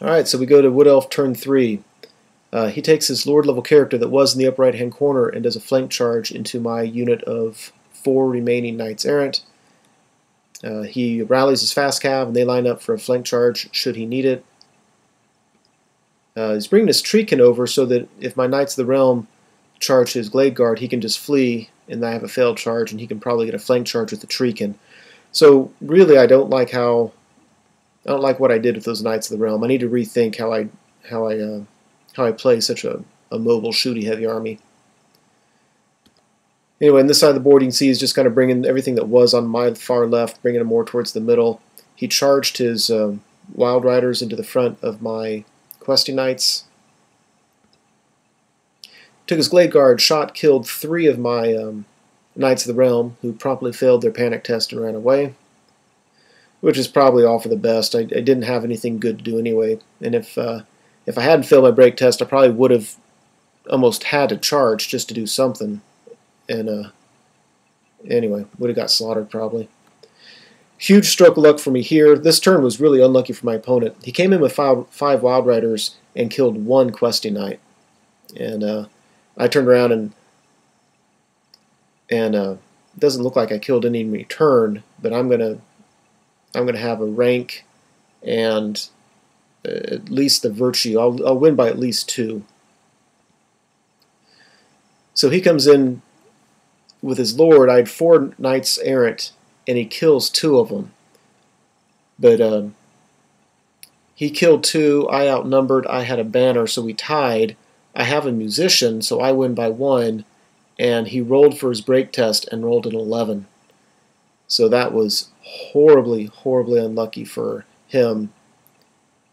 Alright, so we go to Wood Elf turn 3. He takes his Lord level character that was in the upper right hand corner and does a flank charge into my unit of 4 remaining Knights Errant. He rallies his fast cav and they line up for a flank charge should he need it. He's bringing his Treekin over so that if my Knights of the Realm charge his Glade Guard, he can just flee and I have a failed charge and he can probably get a flank charge with the Treekin. So really I don't like what I did with those Knights of the Realm. I need to rethink how I play such a mobile, shooty, heavy army. Anyway, on this side of the board, you can see he's just kind of bringing everything that was on my far left, bringing it more towards the middle. He charged his Wild Riders into the front of my Questing Knights. Took his Glade Guard, shot, killed 3 of my Knights of the Realm, who promptly failed their panic test and ran away. Which is probably all for the best. I didn't have anything good to do anyway, and if I hadn't failed my break test, I probably would have almost had to charge just to do something, and anyway, would have got slaughtered probably. Huge stroke of luck for me here. This turn was really unlucky for my opponent. He came in with 5 Wild Riders and killed 1 Questing Knight, and I turned around and it doesn't look like I killed any in return, but I'm gonna have a rank and at least the virtue. I'll win by at least 2. So he comes in with his Lord. I had 4 Knights Errant, and he kills 2 of them. But he killed 2. I outnumbered. I had a banner, so we tied. I have a musician, so I win by 1. And he rolled for his break test and rolled an 11. So that was horribly, horribly unlucky for him,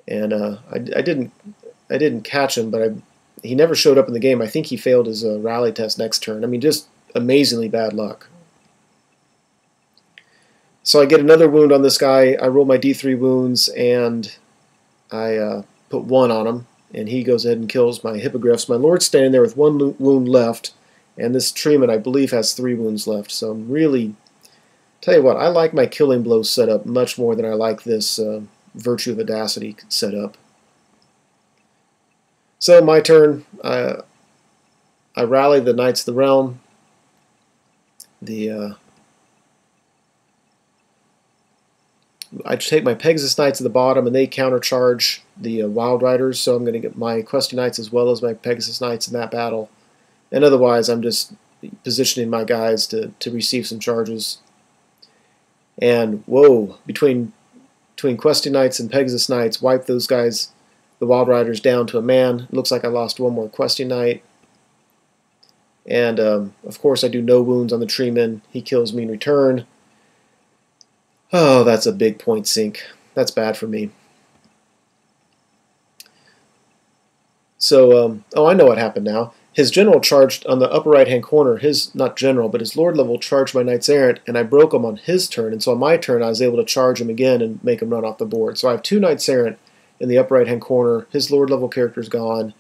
and I didn't catch him, but he never showed up in the game. I think he failed his rally test next turn. I mean, just amazingly bad luck. So I get another wound on this guy. I roll my D3 wounds, and I put 1 on him, and he goes ahead and kills my Hippogriffs. My Lord's standing there with 1 wound left, and this Treeman, I believe, has 3 wounds left. So I'm really... Tell you what, I like my Killing Blow setup much more than I like this Virtue of Audacity setup. So my turn, I rally the Knights of the Realm. I take my Pegasus Knights at the bottom, and they countercharge the Wild Riders, so I'm going to get my Questing Knights as well as my Pegasus Knights in that battle. And otherwise, I'm just positioning my guys to receive some charges. And whoa, between Questing Knights and Pegasus Knights, wipe those guys, the Wild Riders, down to a man. It looks like I lost 1 more Questing Knight. And of course I do no wounds on the Treeman. He kills me in return. Oh, that's a big point sink. That's bad for me. So, oh, I know what happened now. His general charged on the upper right-hand corner, not general, but his Lord level charged my Knights Errant, and I broke him on his turn, and so on my turn I was able to charge him again and make him run off the board. So I have 2 Knights Errant in the upper right-hand corner. His Lord level character's gone.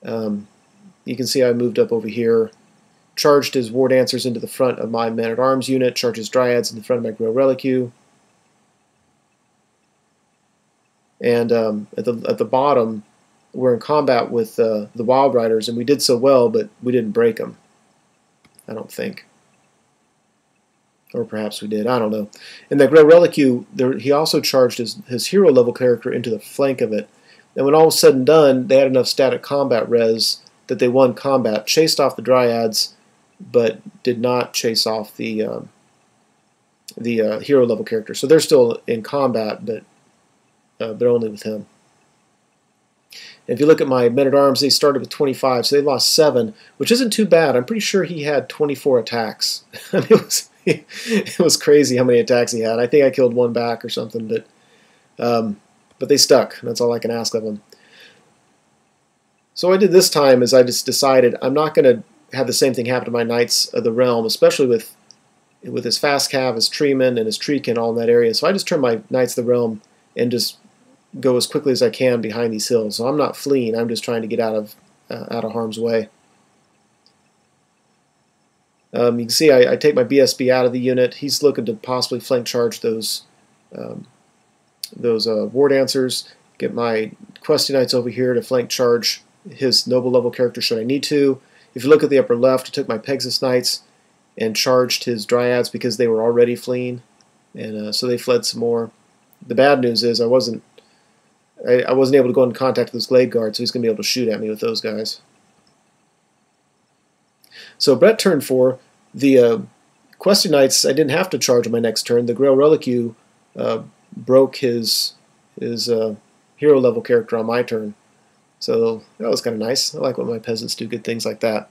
You can see I moved up over here, charged his War Dancers into the front of my Man-at-Arms unit, charged his Dryads in the front of my Grail Reliqueue. And at the bottom, we're in combat with the Wild Riders, and we did so well, but we didn't break them. I don't think. Or perhaps we did. I don't know. In the Grail Reliqueue, he also charged his hero level character into the flank of it. And when all was said and done, they had enough static combat res that they won combat, chased off the Dryads, but did not chase off the hero level character. So they're still in combat, but they're only with him. If you look at my Men-at-Arms, they started with 25, so they lost 7, which isn't too bad. I'm pretty sure he had 24 attacks. I mean, it was crazy how many attacks he had. I think I killed 1 back or something, but they stuck. That's all I can ask of them. So what I did this time is I just decided I'm not going to have the same thing happen to my Knights of the Realm, especially with his Fast Cav, his Treeman, and his Treekin all in that area. So I just turned my Knights of the Realm and just go as quickly as I can behind these hills. So I'm not fleeing. I'm just trying to get out of harm's way. You can see I take my BSB out of the unit. He's looking to possibly flank charge those War Dancers, get my Questy Knights over here to flank charge his noble level character should I need to. If you look at the upper left, I took my Pegasus Knights and charged his Dryads because they were already fleeing, and so they fled some more. The bad news is I wasn't able to go in contact with this Glade Guard, so he's going to be able to shoot at me with those guys. So Brett turn 4, the Questy Knights, I didn't have to charge on my next turn. The Grail Reliquew broke his hero level character on my turn. So that was kind of nice. I like when my peasants do good things like that.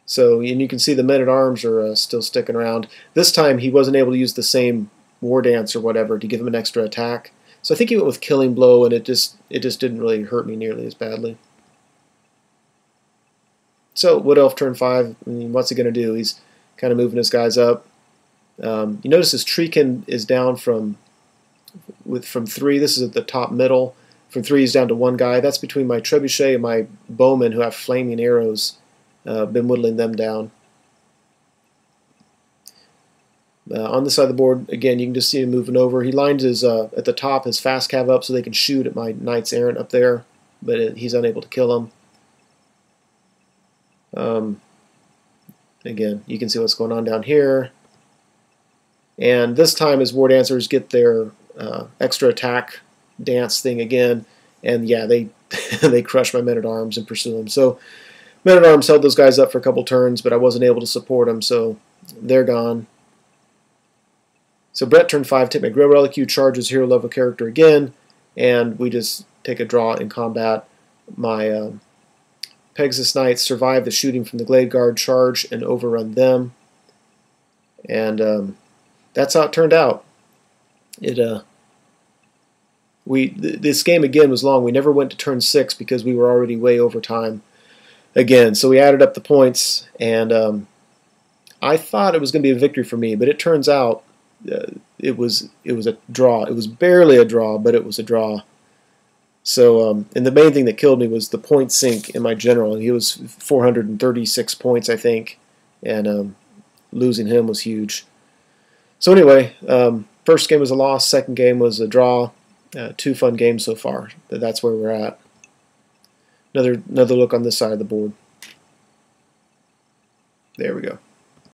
So, and you can see the men-at-arms are still sticking around. This time he wasn't able to use the same War Dance or whatever to give him an extra attack. So I think he went with Killing Blow, and it just didn't really hurt me nearly as badly. So Wood Elf turn 5, I mean, what's he going to do? He's kind of moving his guys up. You notice his Treekin is down from 3. This is at the top middle. From 3 he's down to 1 guy. That's between my Trebuchet and my Bowmen who have flaming arrows. Been whittling them down. On the side of the board, again, you can just see him moving over. He lined his at the top his fast cav up so they can shoot at my Knights Errant up there, but he's unable to kill him. Again, you can see what's going on down here. And this time his War Dancers get their extra attack dance thing again, and yeah, they they crush my Men-at-Arms and pursue them. So Men-at-Arms held those guys up for a couple turns, but I wasn't able to support them, so they're gone. So Brett turn 5, take my Grail Reliquew, charge his hero level character again, and we just take a draw in combat. My Pegasus Knights survive the shooting from the Glade Guard, charge and overrun them, and that's how it turned out. This game again was long. We never went to turn 6 because we were already way over time again. So we added up the points, and I thought it was going to be a victory for me, but it turns out it was a draw. It was barely a draw, but it was a draw. So and the main thing that killed me was the point sink in my general. He was 436 points, I think, and losing him was huge. So anyway, first game was a loss, second game was a draw. 2 fun games so far. That's where we're at. Another look on this side of the board. There we go.